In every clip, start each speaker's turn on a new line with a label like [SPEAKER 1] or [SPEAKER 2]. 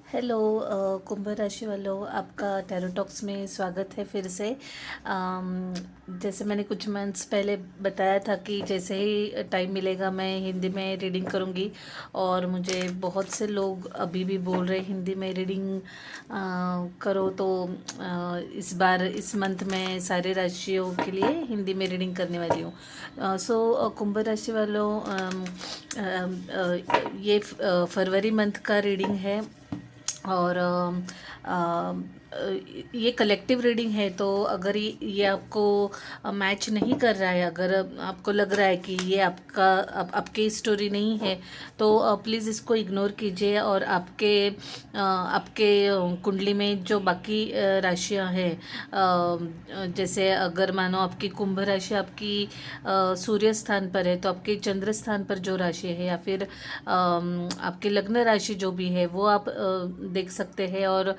[SPEAKER 1] Hello कुंभ राशि वालों, आपका टैरो टॉक्स में स्वागत है फिर से। जैसे मैंने कुछ मंथ्स पहले बताया था कि जैसे ही टाइम मिलेगा मैं हिंदी में रीडिंग करूँगी। और मुझे बहुत से लोग अभी भी बोल रहे हिंदी में रीडिंग करो, तो इस बार इस मंथ में सारे राशियों के लिए हिंदी में रीडिंग करने वाली हूँ। सो कुंभ राशि वालों, ये फरवरी मंथ का रीडिंग है। और ये कलेक्टिव रीडिंग है, तो अगर ये आपको मैच नहीं कर रहा है, अगर आपको लग रहा है कि ये आपकी स्टोरी नहीं है, तो प्लीज़ इसको इग्नोर कीजिए। और आपके कुंडली में जो बाकी राशियां हैं, जैसे अगर मानो आपकी कुंभ राशि आपकी सूर्य स्थान पर है, तो आपके चंद्र स्थान पर जो राशि है, या फिर आपके लग्न राशि जो भी है, वो आप देख सकते हैं और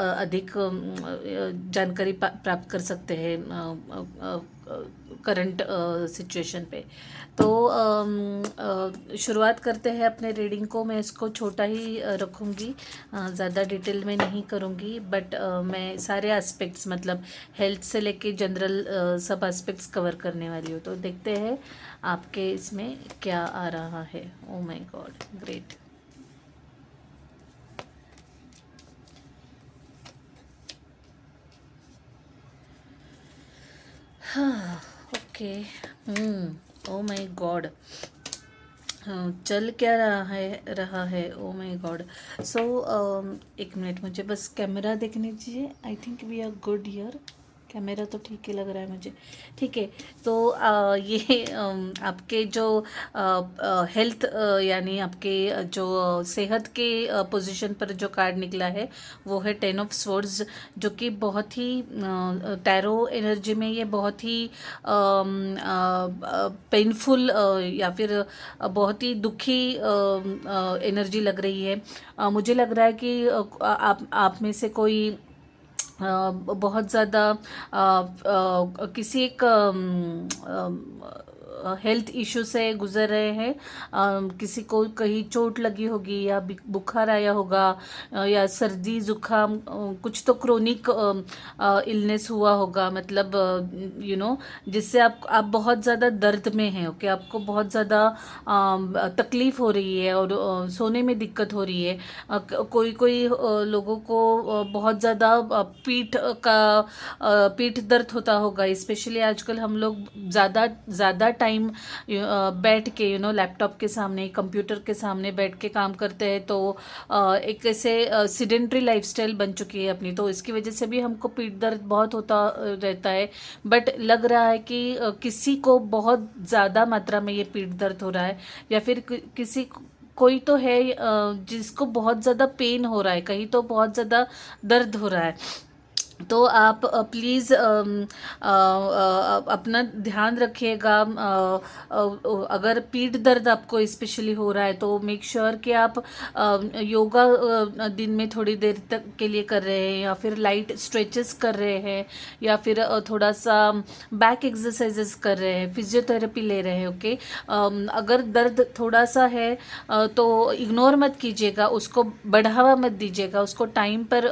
[SPEAKER 1] अधिक जानकारी प्राप्त कर सकते हैं करंट सिचुएशन पे। तो शुरुआत करते हैं अपने रीडिंग को। मैं इसको छोटा ही रखूँगी, ज़्यादा डिटेल में नहीं करूँगी, बट मैं सारे एस्पेक्ट्स, मतलब हेल्थ से लेके जनरल सब एस्पेक्ट्स कवर करने वाली हूँ। तो देखते हैं आपके इसमें क्या आ रहा है। Oh my God, great. हाँ, ओके। Oh my God. हाँ, चल क्या रहा है ओ माय गॉड। सो एक मिनट, मुझे बस कैमरा देखने दीजिए। I think we are good here. Camera तो ठीक ही लग रहा है मुझे। ठीक है। तो ये आपके जो हेल्थ, यानी आपके जो सेहत के पोजीशन पर जो कार्ड निकला है, वो है 10 ऑफ स्वॉर्ड्स, जो कि बहुत ही टैरो एनर्जी में ये बहुत ही पेनफुल या फिर बहुत ही दुखी एनर्जी लग रही है। मुझे लग रहा है कि आप में से कोई बहुत ज़्यादा किसी एक हेल्थ इशू से गुजर रहे हैं। किसी को कहीं चोट लगी होगी, या बुखार आया होगा, या सर्दी जुकाम, कुछ तो क्रोनिक इलनेस हुआ होगा, मतलब जिससे आप बहुत ज़्यादा दर्द में हैं। ओके, आपको बहुत ज़्यादा तकलीफ़ हो रही है, और सोने में दिक्कत हो रही है। कोई कोई लोगों को बहुत ज़्यादा पीठ दर्द होता होगा। स्पेशली आजकल हम लोग ज़्यादा ज़्यादा टाइम बैठ के लैपटॉप के सामने, कंप्यूटर के सामने बैठ के काम करते हैं, तो एक ऐसे सिडेंट्री लाइफस्टाइल बन चुकी है अपनी, तो इसकी वजह से भी हमको पीठ दर्द बहुत होता रहता है। बट लग रहा है कि किसी को बहुत ज़्यादा मात्रा में ये पीठ दर्द हो रहा है, या फिर किसी कोई तो है जिसको बहुत ज़्यादा पेन हो रहा है, कहीं तो बहुत ज़्यादा दर्द हो रहा है। तो आप प्लीज़ अपना ध्यान रखिएगा। अगर पीठ दर्द आपको स्पेशली हो रहा है, तो मेक श्योर कि आप योगा दिन में थोड़ी देर तक के लिए कर रहे हैं, या फिर लाइट स्ट्रेचेस कर रहे हैं, या फिर थोड़ा सा बैक एक्सरसाइजेस कर रहे हैं, फिजियोथेरेपी ले रहे हैं। ओके, अगर दर्द थोड़ा सा है तो इग्नोर मत कीजिएगा, उसको बढ़ावा मत दीजिएगा, उसको टाइम पर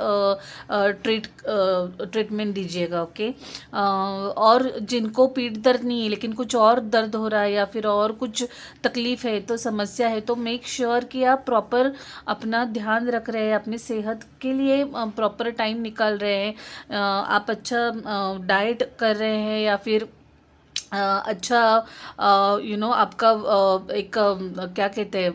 [SPEAKER 1] ट्रीटमेंट दीजिएगा। ओके। और जिनको पीठ दर्द नहीं है, लेकिन कुछ और दर्द हो रहा है, या फिर और कुछ तकलीफ है, तो समस्या है, तो मेक श्योर कि आप प्रॉपर अपना ध्यान रख रहे हैं, अपनी सेहत के लिए प्रॉपर टाइम निकाल रहे हैं। आप अच्छा डाइट कर रहे हैं, या फिर अच्छा आपका एक क्या कहते हैं,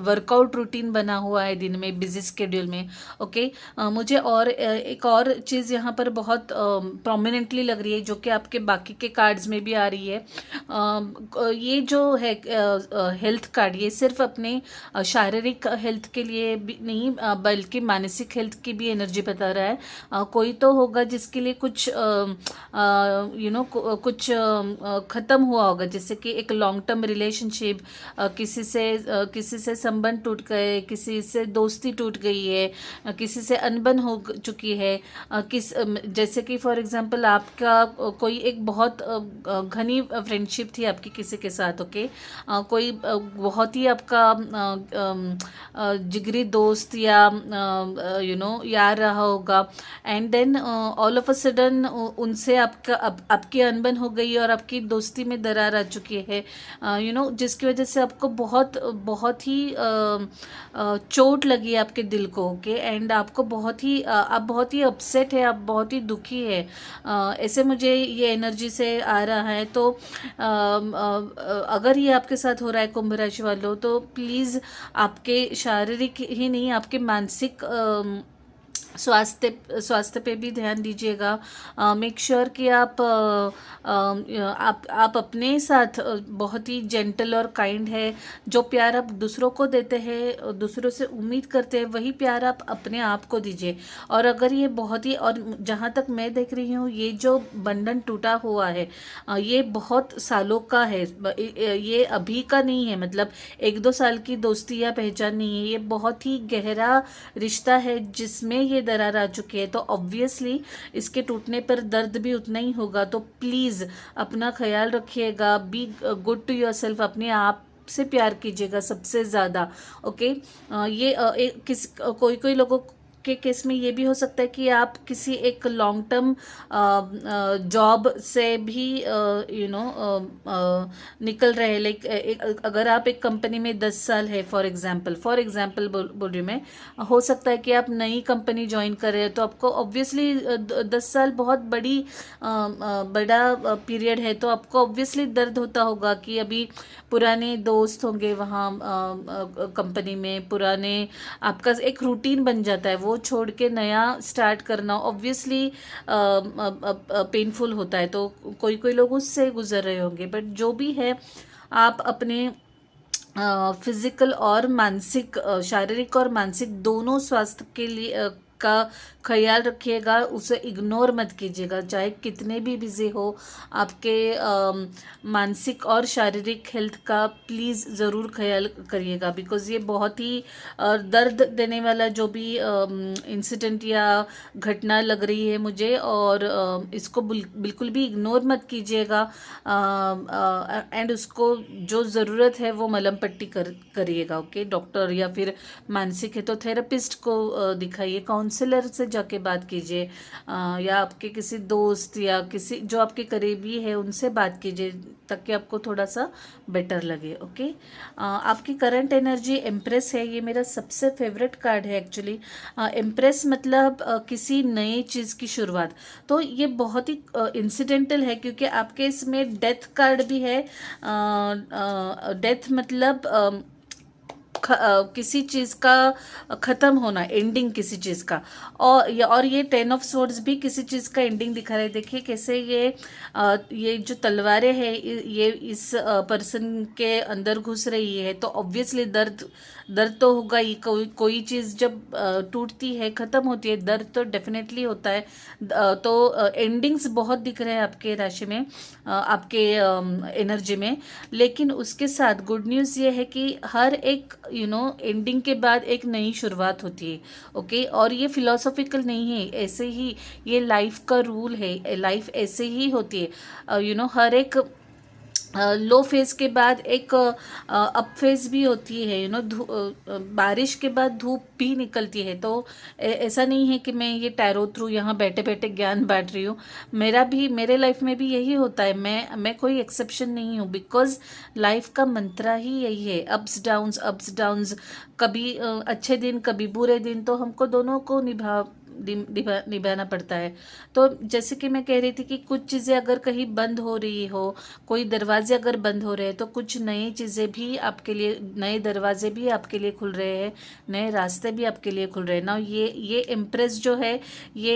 [SPEAKER 1] वर्कआउट रूटीन बना हुआ है दिन में, बिजी स्केड्यूल में। ओके। मुझे और एक और चीज़ यहाँ पर बहुत प्रोमिनेंटली लग रही है, जो कि आपके बाकी के कार्ड्स में भी आ रही है। ये जो है हेल्थ कार्ड, ये सिर्फ अपने शारीरिक हेल्थ के लिए भी नहीं, बल्कि मानसिक हेल्थ की भी एनर्जी बता रहा है। कोई तो होगा जिसके लिए कुछ कुछ ख़त्म हुआ होगा, जैसे कि एक लॉन्ग टर्म रिलेशनशिप, किसी से संबंध टूट गए, किसी से दोस्ती टूट गई है, किसी से अनबन हो चुकी है, जैसे कि फॉर एग्जांपल आपका कोई एक बहुत घनी फ्रेंडशिप थी आपकी किसी के साथ, ओके, कोई बहुत ही आपका जिगरी दोस्त या यार रहा होगा, and then all of a sudden उनसे आपकी अनबन हो गई और आपकी दोस्ती में दरार आ चुकी है, जिसकी वजह से आपको बहुत बहुत ही चोट लगी है आपके दिल को, ओके, एंड आपको आप बहुत ही अपसेट है, आप बहुत ही दुखी है, ऐसे मुझे ये एनर्जी से आ रहा है। तो अगर ये आपके साथ हो रहा है कुंभ राशि वालों, तो प्लीज़ आपके शारीरिक ही नहीं, आपके मानसिक स्वास्थ्य पे भी ध्यान दीजिएगा। मेक श्योर कि आप अपने साथ बहुत ही जेंटल और काइंड है। जो प्यार आप दूसरों को देते हैं, दूसरों से उम्मीद करते हैं, वही प्यार आप अपने आप को दीजिए। और अगर ये बहुत ही, और जहाँ तक मैं देख रही हूँ, ये जो बंधन टूटा हुआ है ये बहुत सालों का है, ये अभी का नहीं है, मतलब 1-2 साल की दोस्ती या पहचान नहीं है, ये बहुत ही गहरा रिश्ता है जिसमें ये दरार आ चुकी है। तो ऑब्वियसली इसके टूटने पर दर्द भी उतना ही होगा। तो प्लीज़ अपना ख्याल रखिएगा, be good to yourself, अपने आप से प्यार कीजिएगा सबसे ज़्यादा, ओके। कोई कोई लोगों के केस में ये भी हो सकता है कि आप किसी एक लॉन्ग टर्म जॉब से भी निकल रहे हैं, लाइक अगर आप एक कंपनी में 10 साल है, फॉर एग्जांपल बोल रही हूँ मैं, हो सकता है कि आप नई कंपनी ज्वाइन कर रहे हैं, तो आपको ऑब्वियसली 10 साल बहुत बड़ा पीरियड है, तो आपको ऑब्वियसली दर्द होता होगा कि अभी पुराने दोस्त होंगे वहाँ कंपनी में, पुराने आपका एक रूटीन बन जाता है, वो छोड़ के नया स्टार्ट करना ऑब्वियसली पेनफुल होता है। तो कोई कोई लोग उससे गुजर रहे होंगे, बट जो भी है, आप अपने फिजिकल और मानसिक, शारीरिक और मानसिक दोनों स्वास्थ्य के लिए का ख्याल रखिएगा, उसे इग्नोर मत कीजिएगा, चाहे कितने भी बिजी हो। आपके मानसिक और शारीरिक हेल्थ का प्लीज़ ज़रूर ख्याल करिएगा, बिकॉज़ ये बहुत ही दर्द देने वाला जो भी इंसिडेंट या घटना लग रही है मुझे, और इसको बिल्कुल भी इग्नोर मत कीजिएगा, एंड उसको जो ज़रूरत है वो मलहम पट्टी करिएगा, ओके। डॉक्टर या फिर मानसिक है तो थेरेपिस्ट को दिखाइए, काउंसलर से जाके बात कीजिए, या आपके किसी दोस्त या किसी जो आपके करीबी है उनसे बात कीजिए, ताकि आपको थोड़ा सा बेटर लगे, ओके। आपकी करंट एनर्जी एम्प्रेस है, ये मेरा सबसे फेवरेट कार्ड है एक्चुअली। एम्प्रेस मतलब किसी नई चीज़ की शुरुआत, तो ये बहुत ही इंसिडेंटल है, क्योंकि आपके इसमें डेथ कार्ड भी है। डेथ मतलब किसी चीज़ का ख़त्म होना, एंडिंग किसी चीज़ का, और ये 10 ऑफ स्वॉर्ड्स भी किसी चीज़ का एंडिंग दिखा रहे हैं। देखिए कैसे ये जो तलवारें हैं ये इस पर्सन के अंदर घुस रही है, तो ऑब्वियसली दर्द तो होगा ही। कोई चीज़ जब टूटती है, ख़त्म होती है, दर्द तो डेफिनेटली होता है। तो एंडिंग्स बहुत दिख रहे हैं आपके राशि में, आपके एनर्जी में। लेकिन उसके साथ गुड न्यूज़ ये है कि हर एक एंडिंग के बाद एक नई शुरुआत होती है, ओके। और ये फिलोसॉफिकल नहीं है, ऐसे ही ये लाइफ का रूल है, लाइफ ऐसे ही होती है। हर एक लो फेज़ के बाद एक अप फेज़ भी होती है, बारिश के बाद धूप भी निकलती है। तो ऐसा नहीं है कि मैं ये टैरो थ्रू यहाँ बैठे बैठे ज्ञान बांट रही हूँ, मेरे लाइफ में भी यही होता है, मैं कोई एक्सेप्शन नहीं हूँ, बिकॉज लाइफ का मंत्रा ही यही है, अप्स डाउन्स, कभी अच्छे दिन कभी बुरे दिन, तो हमको दोनों को निभाना पड़ता है। तो जैसे कि मैं कह रही थी कि कुछ चीज़ें अगर कहीं बंद हो रही हो, कोई दरवाजे अगर बंद हो रहे हैं, तो कुछ नई चीज़ें भी आपके लिए, नए दरवाजे भी आपके लिए खुल रहे हैं, नए रास्ते भी आपके लिए खुल रहे हैं ना। ये इम्प्रेस जो है, ये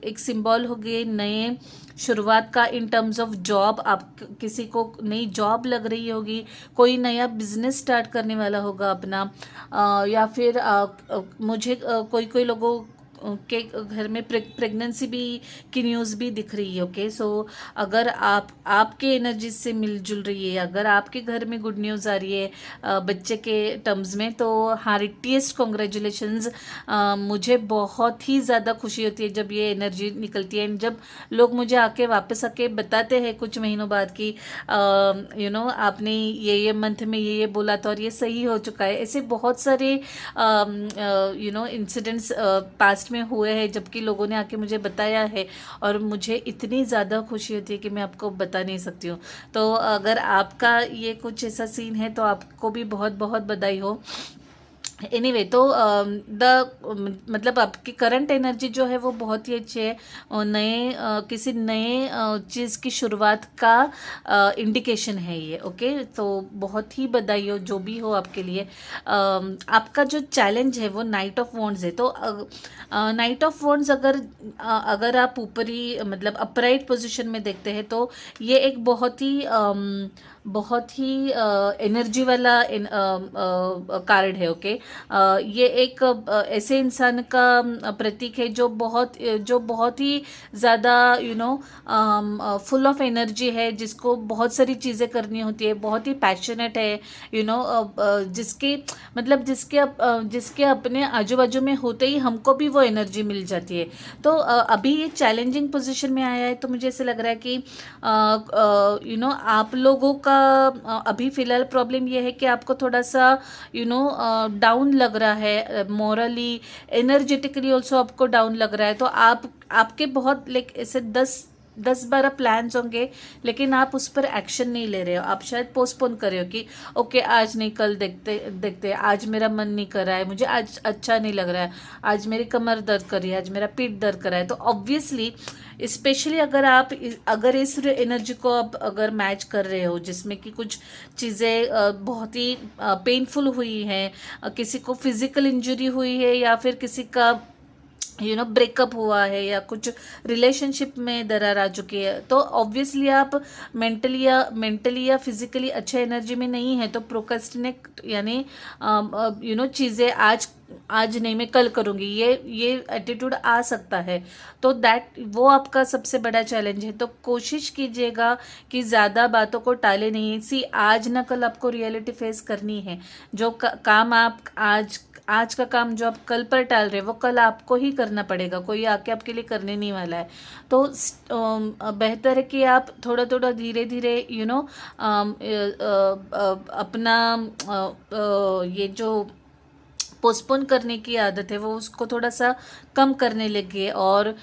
[SPEAKER 1] एक सिंबल हो गई नए शुरुआत का, इन टर्म्स ऑफ जॉब। आप किसी को नई जॉब लग रही होगी, कोई नया बिजनेस स्टार्ट करने वाला होगा अपना, या फिर मुझे कोई लोगों के घर में प्रेगनेंसी भी की न्यूज़ भी दिख रही है। ओके, सो अगर आपके एनर्जी से मिलजुल रही है, अगर आपके घर में गुड न्यूज़ आ रही है बच्चे के टर्म्स में, तो हार्टीएस्ट कॉन्ग्रेचुलेशंस। मुझे बहुत ही ज़्यादा खुशी होती है जब ये एनर्जी निकलती है, जब लोग मुझे आके वापस आके बताते हैं कुछ महीनों बाद कि आपने ये मंथ में ये बोला था और ये सही हो चुका है। ऐसे बहुत सारे इंसिडेंट्स पास्ट में हुए हैं जबकि लोगों ने आके मुझे बताया है, और मुझे इतनी ज़्यादा खुशी होती है कि मैं आपको बता नहीं सकती हूँ। तो अगर आपका ये कुछ ऐसा सीन है तो आपको भी बहुत बहुत बधाई हो। एनीवे तो मतलब आपकी करंट एनर्जी जो है वो बहुत ही अच्छी है, और किसी नए चीज़ की शुरुआत का इंडिकेशन है ये। ओके, तो बहुत ही बधाई हो जो भी हो आपके लिए। आपका जो चैलेंज है वो नाइट ऑफ वॉन्ड्स है। तो नाइट ऑफ वॉन्ड्स अगर आप ऊपरी मतलब अपराइट पोजीशन में देखते हैं तो ये एक बहुत ही एनर्जी वाला कार्ड है। ओके, ये एक ऐसे इंसान का प्रतीक है जो बहुत ही ज़्यादा फुल ऑफ एनर्जी है, जिसको बहुत सारी चीज़ें करनी होती है, बहुत ही पैशनेट है, जिसके अपने आजू बाजू में होते ही हमको भी वो एनर्जी मिल जाती है। तो अभी ये चैलेंजिंग पोजीशन में आया है, तो मुझे ऐसे लग रहा है कि आप लोगों का अभी फ़िलहाल प्रॉब्लम ये है कि आपको थोड़ा सा डाउन लग रहा है, मोरली एनर्जेटिकली ऑल्सो आपको डाउन लग रहा है। तो आपके बहुत ऐसे 10-12 प्लान्स होंगे, लेकिन आप उस पर एक्शन नहीं ले रहे हो। आप शायद पोस्टपोन कर रहे हो कि ओके आज नहीं, कल देखते, आज मेरा मन नहीं कर रहा है, मुझे आज अच्छा नहीं लग रहा है, आज मेरी कमर दर्द कर रही है, आज मेरा पीठ दर्द कर रहा है। तो ऑब्वियसली स्पेशली अगर इस एनर्जी को आप अगर मैच कर रहे हो जिसमें कि कुछ चीज़ें बहुत ही पेनफुल हुई हैं, किसी को फिजिकल इंजरी हुई है, या फिर किसी का ब्रेकअप हुआ है, या कुछ रिलेशनशिप में दरार आ चुकी है, तो ऑब्वियसली आप मेंटली या फिजिकली अच्छे एनर्जी में नहीं है। तो प्रोक्रेस्टिनेट यानी चीज़ें आज नहीं, मैं कल करूँगी, ये एटीट्यूड आ सकता है। तो वो आपका सबसे बड़ा चैलेंज है। तो कोशिश कीजिएगा कि ज़्यादा बातों को टाले नहीं। आज ना कल आपको रियलिटी फेस करनी है। जो काम आप आज का काम जो आप कल पर टाल रहे हैं वो कल आपको ही करना पड़ेगा, कोई आके आपके लिए करने नहीं वाला है। तो बेहतर है कि आप थोड़ा थोड़ा धीरे धीरे अपना ये जो पोस्टपोन करने की आदत है वो उसको थोड़ा सा कम करने लगे, और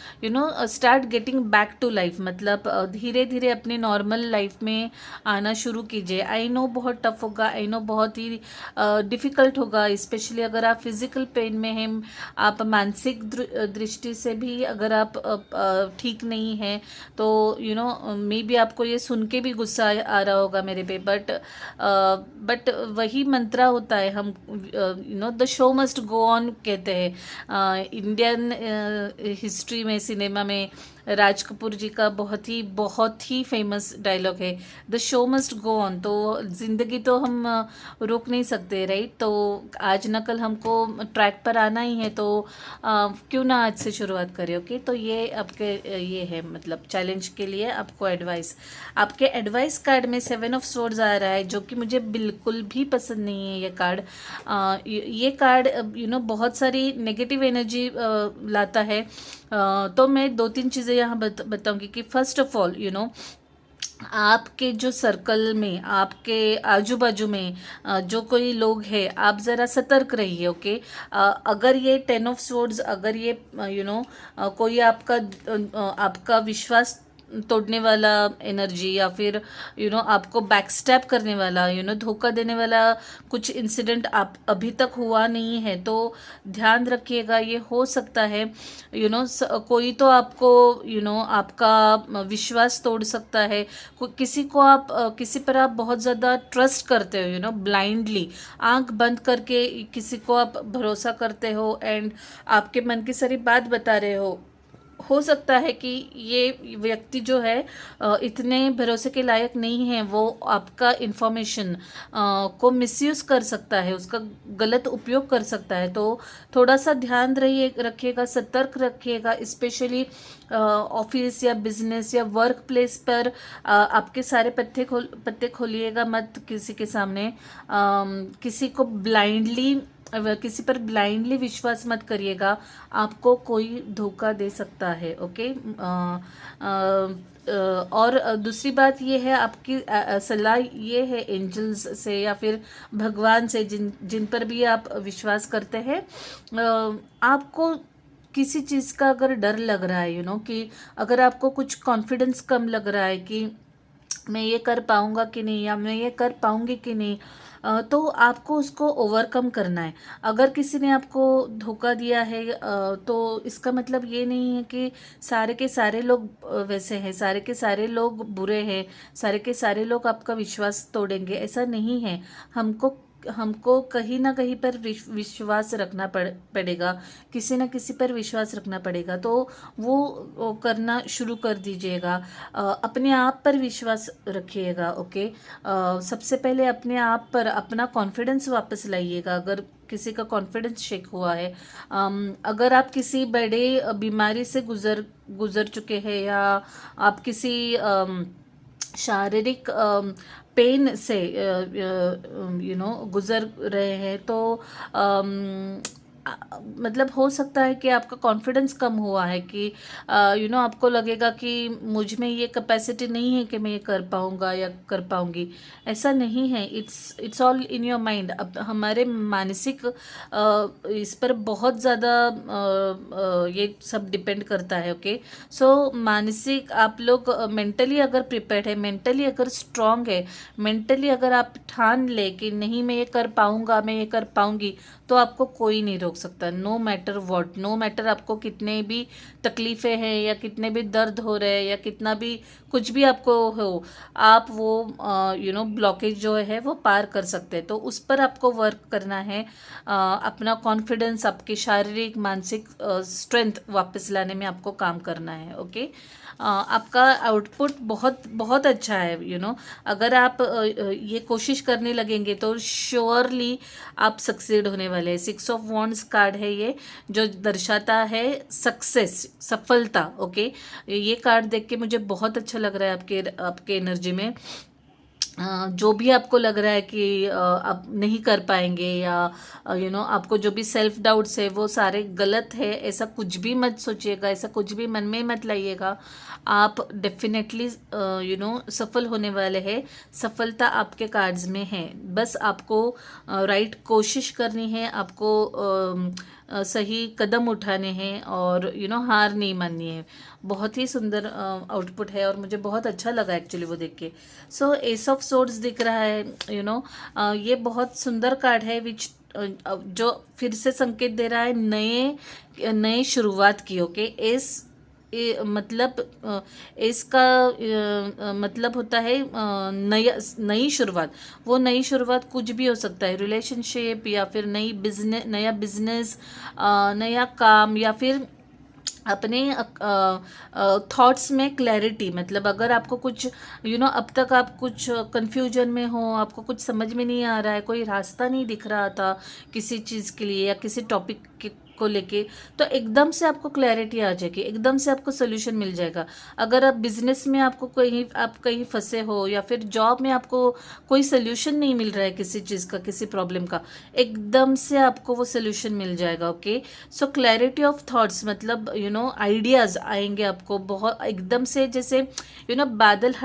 [SPEAKER 1] start getting back to life. मतलब धीरे धीरे अपनी नॉर्मल लाइफ में आना शुरू कीजिए। आई नो बहुत टफ होगा, आई नो बहुत ही डिफ़िकल्ट होगा, स्पेशली अगर आप फिज़िकल पेन में हैं, आप मानसिक दृष्टि से भी अगर आप ठीक नहीं हैं, तो मे बी आपको ये सुन के भी गुस्सा आ रहा होगा मेरे पे, बट वही मंत्रा होता है। हम the show must go on कहते हैं। इंडियन हिस्ट्री में, सिनेमा में राज कपूर जी का बहुत ही फेमस डायलॉग है, the show must go on. तो ज़िंदगी तो हम रोक नहीं सकते, राइट। तो आज न कल हमको ट्रैक पर आना ही है, तो क्यों ना आज से शुरुआत करें। ओके, तो ये आपके ये है मतलब चैलेंज के लिए आपको एडवाइस। आपके एडवाइस कार्ड में 7 ऑफ स्वॉर्ड्स आ रहा है, जो कि मुझे बिल्कुल भी पसंद नहीं है ये कार्ड। ये कार्ड बहुत सारी नेगेटिव एनर्जी लाता है। तो मैं 2-3 चीज़ें यहाँ बताऊँगी कि फर्स्ट ऑफ ऑल आपके जो सर्कल में, आपके आजू बाजू में जो कोई लोग हैं, आप ज़रा सतर्क रहिए। ओके, अगर ये 10 ऑफ स्वॉर्ड्स, अगर ये कोई आपका विश्वास तोड़ने वाला एनर्जी, या फिर आपको बैकस्टैप करने वाला, धोखा देने वाला कुछ इंसिडेंट आप अभी तक हुआ नहीं है, तो ध्यान रखिएगा। ये हो सकता है कोई तो आपको आपका विश्वास तोड़ सकता है। किसी को आप किसी पर आप बहुत ज़्यादा ट्रस्ट करते हो, ब्लाइंडली आंख बंद करके किसी को आप भरोसा करते हो, एंड आपके मन की सारी बात बता रहे हो, हो सकता है कि ये व्यक्ति जो है इतने भरोसे के लायक नहीं है, वो आपका इन्फॉर्मेशन को मिसयूज़ कर सकता है, उसका गलत उपयोग कर सकता है। तो थोड़ा सा ध्यान रखिएगा, सतर्क रखिएगा, स्पेशली ऑफिस या बिजनेस या वर्क प्लेस पर आपके सारे पत्ते खोलिएगा मत किसी के सामने। किसी को ब्लाइंडली किसी पर ब्लाइंडली विश्वास मत करिएगा, आपको कोई धोखा दे सकता है। ओके। और दूसरी बात ये है, आपकी सलाह ये है एंजल्स से या फिर भगवान से, जिन जिन पर भी आप विश्वास करते हैं, आपको किसी चीज़ का अगर डर लग रहा है, कि अगर आपको कुछ कॉन्फिडेंस कम लग रहा है कि मैं ये कर पाऊंगा कि नहीं या मैं ये कर पाऊंगी कि नहीं, तो आपको उसको ओवरकम करना है। अगर किसी ने आपको धोखा दिया है, तो इसका मतलब ये नहीं है कि सारे के सारे लोग वैसे हैं, सारे के सारे लोग बुरे हैं, सारे के सारे लोग आपका विश्वास तोड़ेंगे, ऐसा नहीं है। हमको हमको कहीं ना कहीं पर विश्वास रखना पड़ेगा, किसी न किसी पर विश्वास रखना पड़ेगा। तो वो करना शुरू कर दीजिएगा। अपने आप पर विश्वास रखिएगा। ओके। सबसे पहले अपने आप पर अपना कॉन्फिडेंस वापस लाइएगा। अगर किसी का कॉन्फिडेंस शेक हुआ है, अगर आप किसी बड़े बीमारी से गुजर चुके हैं, या आप किसी शारीरिक पेन से गुजर रहे हैं, तो मतलब हो सकता है कि आपका कॉन्फिडेंस कम हुआ है, कि आपको लगेगा कि मुझ में ये कैपेसिटी नहीं है कि मैं ये कर पाऊंगा या कर पाऊंगी। ऐसा नहीं है। It's all in your mind. अब हमारे मानसिक इस पर बहुत ज़्यादा ये सब डिपेंड करता है। ओके। सो मानसिक आप लोग मेंटली अगर प्रिपेयर्ड है, मेंटली अगर स्ट्रांग है, मेंटली अगर आप ठान ले कि नहीं मैं ये कर पाऊंगा, मैं ये कर पाऊंगी, तो आपको कोई नहीं रोक सकता। No matter what, no matter आपको कितने भी तकलीफ़ें हैं, या कितने भी दर्द हो रहे हैं, या कितना भी कुछ भी आपको हो, आप वो ब्लॉकेज जो है वो पार कर सकते हैं। तो उस पर आपको वर्क करना है। अपना कॉन्फिडेंस, आपकी शारीरिक मानसिक स्ट्रेंथ वापस लाने में आपको काम करना है। ओके। आपका आउटपुट बहुत बहुत अच्छा है। अगर आप ये कोशिश करने लगेंगे तो श्योरली आप सक्सेड होने वाले हैं। 6 ऑफ वॉन्ड्स कार्ड है ये, जो दर्शाता है सक्सेस, सफलता। ओके। ये कार्ड देख के मुझे बहुत अच्छा लग रहा है आपके एनर्जी में। जो भी आपको लग रहा है कि आप नहीं कर पाएंगे, या आपको जो भी सेल्फ डाउट्स है वो सारे गलत है, ऐसा कुछ भी मत सोचिएगा, ऐसा कुछ भी मन में मत लाइएगा। आप डेफिनेटली सफल होने वाले हैं। सफलता आपके कार्ड्स में है। बस आपको राइट कोशिश करनी है, आपको सही कदम उठाने हैं, और हार नहीं माननी है। बहुत ही सुंदर आउटपुट है और मुझे बहुत अच्छा लगा एक्चुअली वो देख के। सो एस ऑफ सोर्ड्स दिख रहा है। ये बहुत सुंदर कार्ड है, विच जो फिर से संकेत दे रहा है नए शुरुआत की। ओके। मतलब इसका मतलब होता है नई शुरुआत। वो नई शुरुआत कुछ भी हो सकता है, रिलेशनशिप, या फिर नया बिजनेस, नया काम, या फिर अपने थॉट्स में क्लैरिटी। मतलब अगर आपको कुछ अब तक आप कुछ कंफ्यूजन में हो, आपको कुछ समझ में नहीं आ रहा है, कोई रास्ता नहीं दिख रहा था किसी चीज़ के लिए या किसी टॉपिक को लेके, तो एकदम से आपको क्लैरिटी आ जाएगी, एकदम से आपको सोल्यूशन मिल जाएगा। अगर आप बिजनेस में आप कहीं फंसे हो, या फिर जॉब में आपको कोई सोल्यूशन नहीं मिल रहा है किसी चीज़ का, किसी प्रॉब्लम का, एकदम से आपको वो सोल्यूशन मिल जाएगा। Okay. So clarity of thoughts, मतलब आइडियाज़ आएंगे आपको बहुत एकदम से, जैसे बादल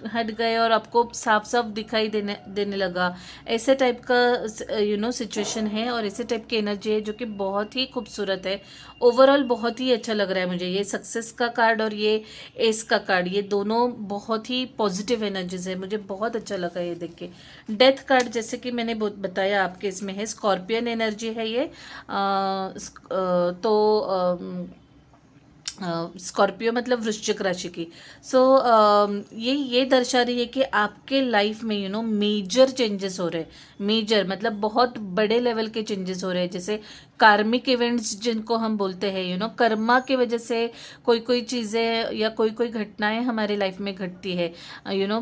[SPEAKER 1] हट गए और आपको साफ साफ दिखाई देने लगा। ऐसे टाइप का सिचुएशन है, और ऐसे टाइप की एनर्जी है जो कि बहुत ही खूबसूरत है। ओवरऑल बहुत ही अच्छा लग रहा है मुझे। ये सक्सेस का कार्ड और ये एस का कार्ड, ये दोनों बहुत ही पॉजिटिव एनर्जीज है। मुझे बहुत अच्छा लगा ये देख के। डेथ कार्ड, जैसे कि मैंने बताया, आपके इसमें है स्कॉर्पियन एनर्जी है ये। तो स्कॉर्पियो मतलब वृश्चिक राशि की। सो ये दर्शा रही है कि आपके लाइफ में मेजर चेंजेस हो रहे हैं। मेजर मतलब बहुत बड़े लेवल के चेंजेस हो रहे हैं। जैसे कार्मिक इवेंट्स जिनको हम बोलते हैं, कर्मा की वजह से कोई कोई चीज़ें या कोई कोई घटनाएं हमारे लाइफ में घटती है।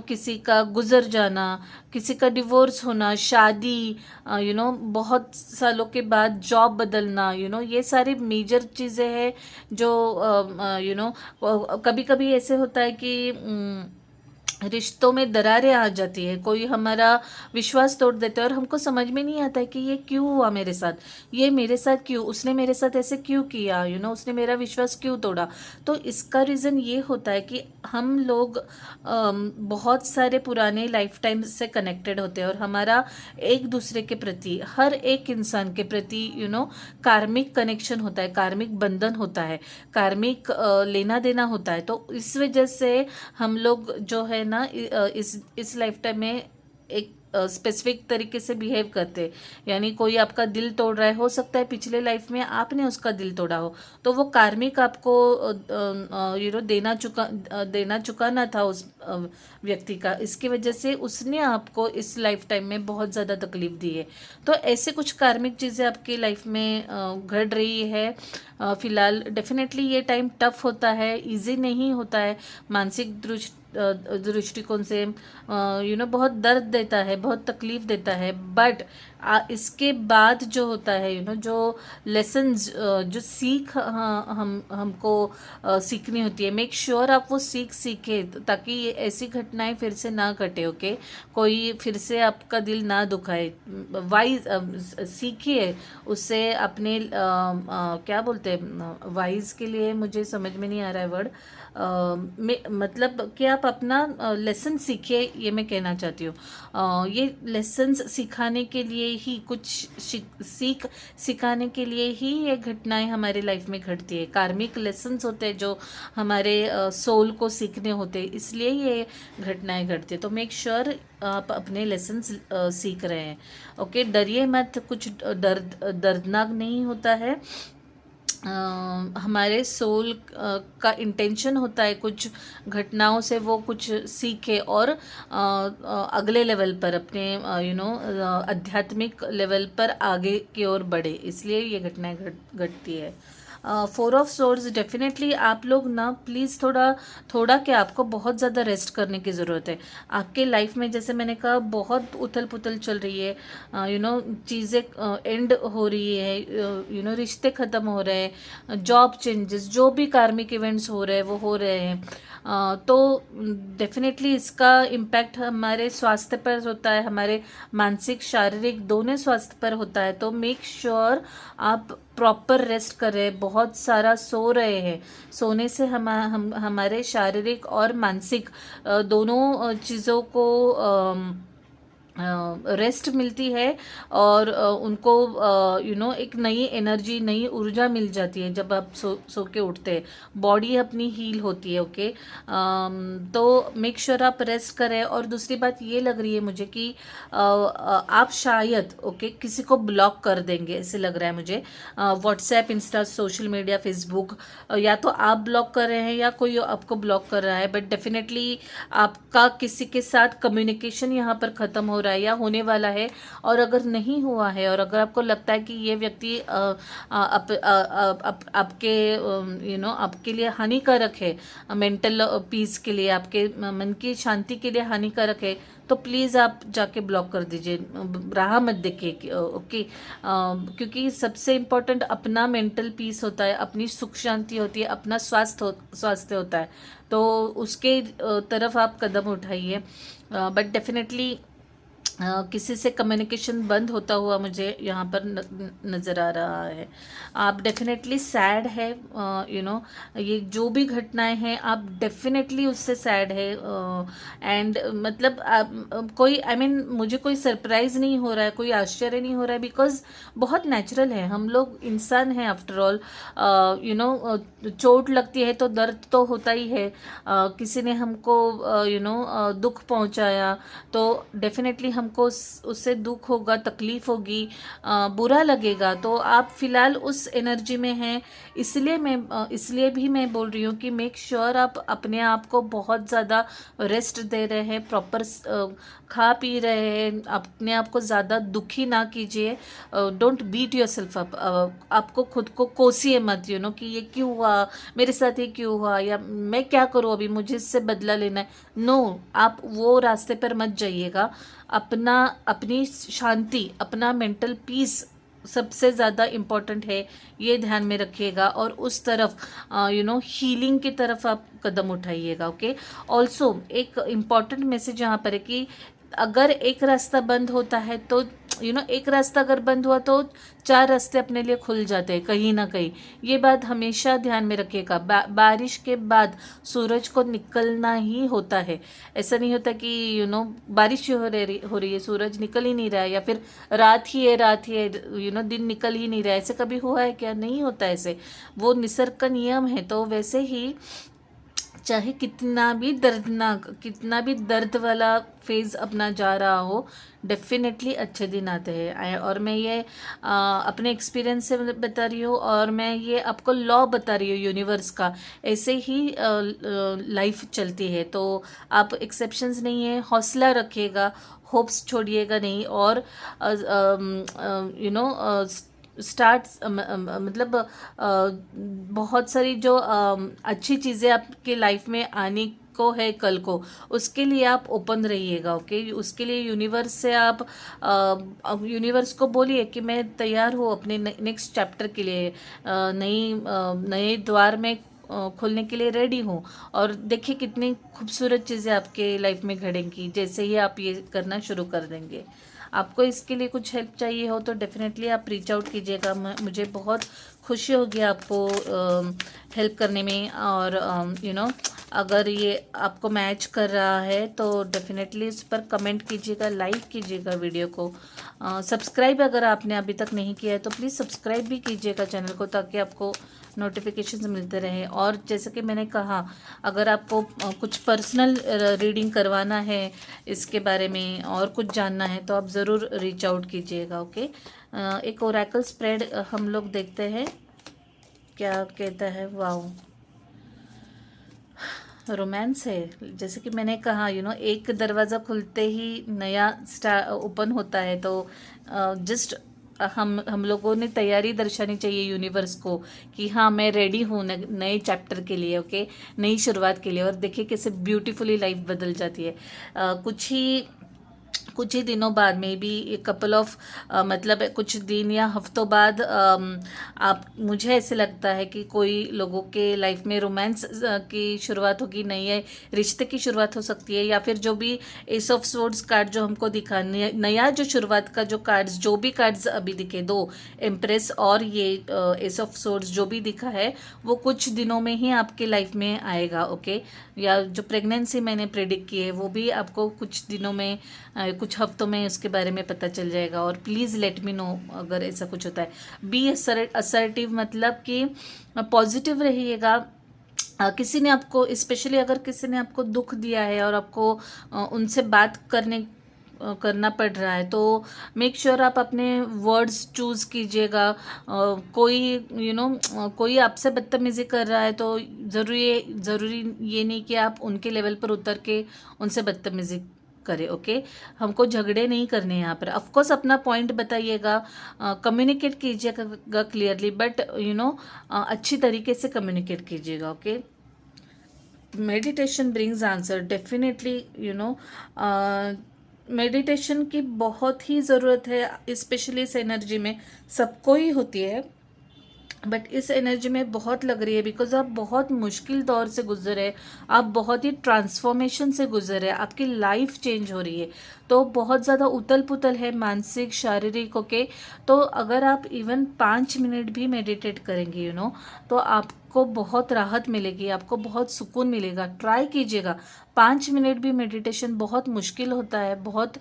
[SPEAKER 1] किसी का गुजर जाना, किसी का डिवोर्स होना, शादी, बहुत सालों के बाद जॉब बदलना, ये सारी मेजर चीज़ें हैं जो कभी कभी ऐसे होता है कि रिश्तों में दरारें आ जाती है, कोई हमारा विश्वास तोड़ देता है और हमको समझ में नहीं आता है कि ये क्यों हुआ मेरे साथ, ये मेरे साथ क्यों, उसने मेरे साथ ऐसे क्यों किया, उसने मेरा विश्वास क्यों तोड़ा। तो इसका रीज़न ये होता है कि हम लोग बहुत सारे पुराने लाइफ टाइम से कनेक्टेड होते हैं और हमारा एक दूसरे के प्रति, हर एक इंसान के प्रति कार्मिक कनेक्शन होता है, कार्मिक बंधन होता है, कार्मिक लेना देना होता है। तो इस वजह से हम लोग जो है ना इस लाइफ टाइम में एक स्पेसिफिक तरीके से बिहेव करते। यानी कोई आपका दिल तोड़ रहा है, हो सकता है पिछले लाइफ में आपने उसका दिल तोड़ा हो, तो वो कार्मिक आपको देना चुकाना था उस व्यक्ति का, इसकी वजह से उसने आपको इस लाइफ टाइम में बहुत ज़्यादा तकलीफ दी है। तो ऐसे कुछ कार्मिक चीज़ें आपकी लाइफ में घट रही है फिलहाल। डेफिनेटली ये टाइम टफ होता है, इजी नहीं होता है, मानसिक दृष्टिकोण से बहुत दर्द देता है, बहुत तकलीफ देता है। बट इसके बाद जो होता है जो लेसन्स, जो सीख हमको सीखनी होती है, मेक श्योर आप वो सीखे ताकि ये ऐसी घटनाएं फिर से ना घटे। ओके, कोई फिर से आपका दिल ना दुखाए। वाइज सीखिए उससे अपने क्या बोलते हैं, वाइज के लिए मुझे समझ में नहीं आ रहा है वर्ड, मतलब कि आप अपना लेसन सीखिए, ये मैं कहना चाहती हूँ। ये लेसन्स सिखाने के लिए ही, कुछ सीख सिखाने के लिए ही ये घटनाएं हमारे लाइफ में घटती है। कार्मिक लेसन्स होते हैं जो हमारे सोल को सीखने होते हैं, इसलिए ये घटनाएं घटती है। तो मेक श्योर आप अपने लेसन्स सीख रहे हैं। ओके, डरिए मत, कुछ दर्दनाक नहीं होता है। हमारे सोल का इंटेंशन होता है कुछ घटनाओं से वो कुछ सीखे और अगले लेवल पर, अपने आध्यात्मिक लेवल पर आगे की ओर बढ़े, इसलिए ये घटनाएं घटती है। 4 ऑफ सोर्ड्स, डेफिनेटली आप लोग ना प्लीज़ थोड़ा क्या, आपको बहुत ज़्यादा रेस्ट करने की ज़रूरत है। आपके लाइफ में जैसे मैंने कहा बहुत उथल पुथल चल रही है, चीज़ें एंड हो रही है, रिश्ते ख़त्म हो रहे हैं, जॉब चेंजेस, जो भी कार्मिक इवेंट्स हो रहे हैं वो हो रहे हैं। तो डेफिनेटली इसका इम्पैक्ट हमारे स्वास्थ्य पर होता है, हमारे मानसिक शारीरिक दोनों स्वास्थ्य पर होता है। तो मेक श्योर आप प्रॉपर रेस्ट कर रहे हैं, बहुत सारा सो रहे हैं। सोने से हमारे शारीरिक और मानसिक दोनों चीज़ों को रेस्ट मिलती है और उनको एक नई एनर्जी, नई ऊर्जा मिल जाती है जब आप सो के उठते हैं, बॉडी अपनी हील होती है। ओके, तो मेक श्योर आप रेस्ट करें। और दूसरी बात ये लग रही है मुझे कि आप शायद किसी को ब्लॉक कर देंगे, ऐसे लग रहा है मुझे। WhatsApp, Insta, social media, Facebook, या तो आप ब्लॉक कर रहे हैं या कोई आपको ब्लॉक कर रहा है। बट डेफिनेटली आपका किसी के साथ कम्युनिकेशन यहाँ पर ख़त्म हो रहा है या होने वाला है। और अगर नहीं हुआ है और अगर आपको लगता है कि ये व्यक्ति आपके आपके लिए हानिकारक है, मेंटल पीस के लिए, आपके मन की शांति के लिए हानिकारक है, तो प्लीज़ आप जाके ब्लॉक कर दीजिए, राह मत देखिए। ओके, क्योंकि सबसे इम्पोर्टेंट अपना मेंटल पीस होता है, अपनी सुख शांति होती है, अपना स्वास्थ्य होता है। तो उसके तरफ आप कदम उठाइए। बट डेफिनेटली किसी से कम्युनिकेशन बंद होता हुआ मुझे यहाँ पर नज़र आ रहा है। आप डेफिनेटली सैड है, ये जो भी घटनाएं हैं आप डेफिनेटली उससे सैड है। एंड मतलब कोई मुझे कोई सरप्राइज़ नहीं हो रहा है, कोई आश्चर्य नहीं हो रहा है, बिकॉज बहुत नेचुरल है, हम लोग इंसान हैं आफ्टर ऑल। चोट लगती है तो दर्द तो होता ही है, किसी ने हमको दुख पहुँचाया तो डेफिनेटली हम
[SPEAKER 2] हमको उससे दुख होगा, तकलीफ होगी, बुरा लगेगा, तो आप फिलहाल उस एनर्जी में हैं। इसलिए भी मैं बोल रही हूँ कि मेक श्योर आप अपने आप को बहुत ज़्यादा रेस्ट दे रहे हैं, प्रॉपर खा पी रहे हैं, अपने आप को ज़्यादा दुखी ना कीजिए। Don't beat yourself up. आपको खुद को कोसिए मत, कि ये क्यों हुआ, मेरे साथ ये क्यों हुआ, या मैं क्या करूँ अभी, मुझे इससे बदला लेना है। नो, आप वो रास्ते पर मत जाइएगा। अपनी शांति, अपना मेंटल पीस सबसे ज़्यादा इम्पॉर्टेंट है, ये ध्यान में रखिएगा, और उस तरफ हीलिंग की तरफ आप कदम उठाइएगा। ओके। ऑल्सो एक इम्पॉर्टेंट मैसेज यहाँ पर है कि अगर एक रास्ता बंद होता है तो एक रास्ता अगर बंद हुआ तो 4 रास्ते अपने लिए खुल जाते हैं कहीं ना कहीं। ये बात हमेशा ध्यान में रखिएगा। बारिश के बाद सूरज को निकलना ही होता है। ऐसा नहीं होता कि बारिश हो रही है, सूरज निकल ही नहीं रहा है, या फिर रात ही है, दिन निकल ही नहीं रहा है। ऐसे कभी हुआ है क्या? नहीं होता ऐसे। वो निसर्ग का नियम है। तो वैसे ही चाहे कितना भी दर्द वाला फेज़ अपना जा रहा हो, डेफिनेटली अच्छे दिन आते हैं। और मैं ये अपने एक्सपीरियंस से बता रही हूँ, और मैं ये आपको लॉ बता रही हूँ यूनिवर्स का। ऐसे ही लाइफ चलती है, तो आप एक्सेप्शंस नहीं है। हौसला रखिएगा, होप्स छोड़िएगा नहीं, और स्टार्ट मतलब बहुत सारी जो अच्छी चीज़ें आपके लाइफ में आने को है कल को, उसके लिए आप ओपन रहिएगा। ओके। उसके लिए यूनिवर्स से आप यूनिवर्स को बोलिए कि मैं तैयार हूँ अपने नेक्स्ट चैप्टर के लिए, नए द्वार में खुलने के लिए रेडी हूँ। और देखिए कितनी खूबसूरत चीज़ें आपके लाइफ में घड़ेंगी जैसे ही आप ये करना शुरू कर देंगे। आपको इसके लिए कुछ हेल्प चाहिए हो तो डेफिनेटली आप रीच आउट कीजिएगा। मुझे बहुत खुशी होगी आपको हेल्प करने में। और अगर ये आपको मैच कर रहा है तो डेफिनेटली इस पर कमेंट कीजिएगा, लाइक कीजिएगा वीडियो को। सब्सक्राइब अगर आपने अभी तक नहीं किया है तो प्लीज़ सब्सक्राइब भी कीजिएगा चैनल को, ताकि आपको नोटिफिकेशंस मिलते रहे। और जैसे कि मैंने कहा, अगर आपको कुछ पर्सनल रीडिंग करवाना है, इसके बारे में और कुछ जानना है, तो आप ज़रूर रीच आउट कीजिएगा। ओके। एक ओरेकल स्प्रेड हम लोग देखते हैं क्या कहता है। वाओ, रोमांस है। जैसे कि मैंने कहा एक दरवाज़ा खुलते ही नया ओपन होता है। तो जस्ट हम लोगों ने तैयारी दर्शानी चाहिए यूनिवर्स को कि हाँ, मैं रेडी हूँ नए चैप्टर के लिए। ओके, नई शुरुआत के लिए। और देखिए कैसे ब्यूटीफुली लाइफ बदल जाती है। कुछ ही दिनों बाद, मे बी कपल ऑफ मतलब कुछ दिन या हफ्तों बाद, आप मुझे ऐसे लगता है कि कोई लोगों के लाइफ में रोमांस की शुरुआत होगी, नए रिश्ते की शुरुआत हो सकती है। या फिर जो भी एस ऑफ सोर्ड्स कार्ड जो हमको दिखा, नया जो शुरुआत का जो कार्ड्स, जो भी कार्ड्स अभी दिखे, 2 एम्प्रेस और ये एस ऑफ सोर्ड्स जो भी दिखा है, वो कुछ दिनों में ही आपके लाइफ में आएगा। ओके। या जो प्रेगनेंसी मैंने प्रेडिक्ट की है, वो भी आपको कुछ दिनों में, कुछ हफ्तों में उसके बारे में पता चल जाएगा। और प्लीज़ लेट मी नो अगर ऐसा कुछ होता है। बी असर्टिव, मतलब कि पॉजिटिव रहिएगा। किसी ने आपको, स्पेशली अगर किसी ने आपको दुख दिया है और आपको उनसे बात करना पड़ रहा है, तो मेक श्योर आप अपने वर्ड्स चूज़ कीजिएगा। कोई आपसे बदतमीज़ी कर रहा है तो ज़रूरी ये नहीं कि आप उनके लेवल पर उतर के उनसे बदतमीज़ी करें। ओके। हमको झगड़े नहीं करने यहाँ पर। ऑफकोर्स अपना पॉइंट बताइएगा, कम्युनिकेट कीजिएगा क्लियरली, बट अच्छी तरीके से कम्युनिकेट कीजिएगा। Okay. Meditation brings answer, definitely meditation की बहुत ही ज़रूरत है, स्पेशली इस एनर्जी में। सबको ही होती है, बट इस एनर्जी में बहुत लग रही है, बिकॉज आप बहुत मुश्किल दौर से गुजरे, आप बहुत ही ट्रांसफॉर्मेशन से गुजरे, आपकी लाइफ चेंज हो रही है। तो बहुत ज़्यादा उतल पुतल है, मानसिक शारीरिक। ओके। तो अगर आप इवन 5 मिनट भी मेडिटेट करेंगे तो आपको बहुत राहत मिलेगी, आपको बहुत सुकून मिलेगा। ट्राई कीजिएगा। 5 मिनट भी मेडिटेशन बहुत मुश्किल होता है, बहुत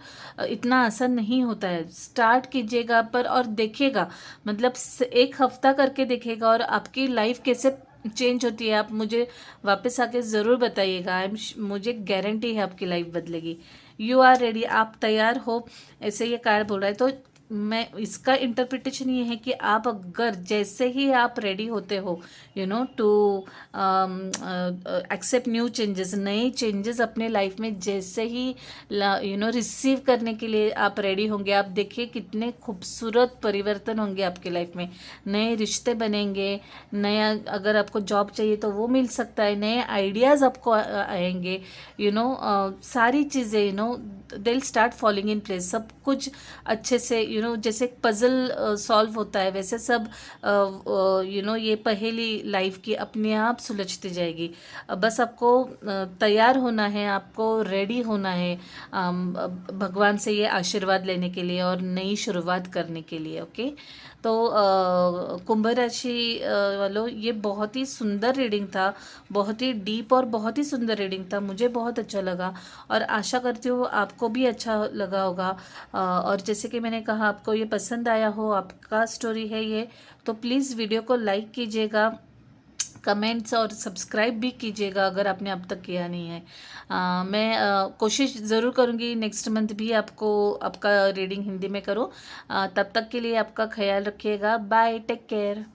[SPEAKER 2] इतना आसान नहीं होता है। स्टार्ट कीजिएगा पर, और देखिएगा, मतलब 1 हफ्ता करके देखिएगा और आपकी लाइफ कैसे चेंज होती है, आप मुझे वापस आके ज़रूर बताइएगा। मुझे गारंटी है आपकी लाइफ बदलेगी। यू आर रेडी, आप तैयार हो, ऐसे ये कार्ड बोल रहा है। तो मैं इसका इंटरप्रिटेशन ये है कि आप अगर जैसे ही आप रेडी होते हो टू एक्सेप्ट न्यू चेंजेस, नए चेंजेस अपने लाइफ में जैसे ही रिसीव करने के लिए आप रेडी होंगे, आप देखिए कितने खूबसूरत परिवर्तन होंगे आपके लाइफ में। नए रिश्ते बनेंगे, नया अगर आपको जॉब चाहिए तो वो मिल सकता है, नए आइडियाज़ आपको आएंगे, सारी चीज़ें they will start falling in place. सब कुछ अच्छे से जैसे पजल सॉल्व होता है वैसे सब ये पहेली लाइफ की अपने आप सुलझती जाएगी। बस आपको तैयार होना है, आपको रेडी होना है भगवान से ये आशीर्वाद लेने के लिए और नई शुरुआत करने के लिए। ओके, तो कुंभ राशि वालों, ये बहुत ही सुंदर रीडिंग था, बहुत ही डीप और बहुत ही सुंदर रीडिंग था, मुझे बहुत अच्छा लगा और आशा करती हूँ आपको भी अच्छा लगा होगा। और जैसे कि मैंने कहा, आपको ये पसंद आया हो, आपका स्टोरी है ये, तो प्लीज़ वीडियो को लाइक कीजिएगा, कमेंट्स और सब्सक्राइब भी कीजिएगा अगर आपने अब तक किया नहीं है। मैं कोशिश ज़रूर करूँगी नेक्स्ट मंथ भी आपका रीडिंग हिंदी में करूँ। तब तक के लिए आपका ख्याल रखिएगा। Bye, take care.